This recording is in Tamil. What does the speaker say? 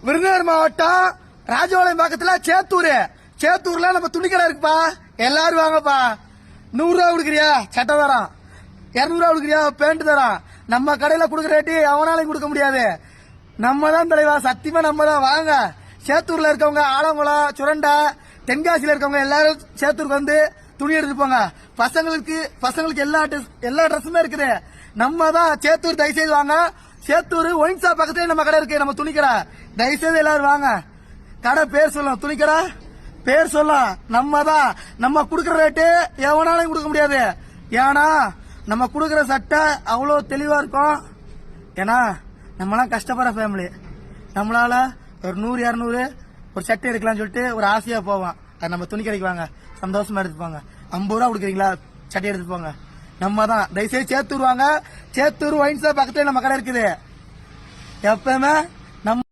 விருதுநகர் மாவட்டம் ராஜபாளையம் பக்கத்துல சேத்தூர்ல நம்ம துணிக்கடை இருக்குப்பா. எல்லாரும் வாங்கப்பா. 100 ரூபா கொடுக்குறியா சட்டை தரம், 200 ரூபா கொடுக்குறியா பேண்ட் தரம். நம்ம கடையில கொடுக்குற ரேட்டு எவனாலையும் கொடுக்க முடியாது. நம்ம தான் தலைவா, சத்தியமா நம்ம தான். வாங்க. சேத்தூர்ல இருக்கவங்க, ஆலங்குளம், சுரண்டை, தென்காசியில இருக்கவங்க எல்லாரும் சேத்தூருக்கு வந்து துணி எடுத்துட்டு போங்க. பசங்களுக்கு எல்லா ட்ரெஸ்ஸுமே இருக்குது. நம்ம தான் சேத்தூர். தயவுசெய்து வாங்க. சேத்தூர் ஒயின் ஷாப் பக்கத்துல நம்ம கடை இருக்கு, நம்ம துணிக்கடை. தயவுசெய்து எல்லாரும் வாங்க. கடை பேர் சொல்லலாம், துணிக்கடை பேர் சொல்லலாம். நம்ம தான். நம்ம கொடுக்குற ரேட்டு எவனாலையும் கொடுக்க முடியாது. ஏன்னா நம்ம கொடுக்குற சட்டை அவ்வளோ தெளிவா இருக்கும். ஏன்னா நம்மளாம் கஷ்டப்படுற ஃபேமிலி. நம்மளால ஒரு 100 200 ஒரு சட்டை எடுக்கலாம்னு சொல்லிட்டு ஒரு ஆசையா போவோம். அது நம்ம துணி கடைக்கு வாங்க, சந்தோஷமா எடுத்துப்பாங்க. 50 ரூபா கொடுக்குறீங்களா சட்டை எடுத்துட்டு போங்க. நம்ம தான். தயவுசெய்து சேத்தூர் வாங்க. சேத்தூர் ஒயின் ஷாப் பக்கத்துல நம்ம கடை இருக்குது. எப்பவுமே நம்ம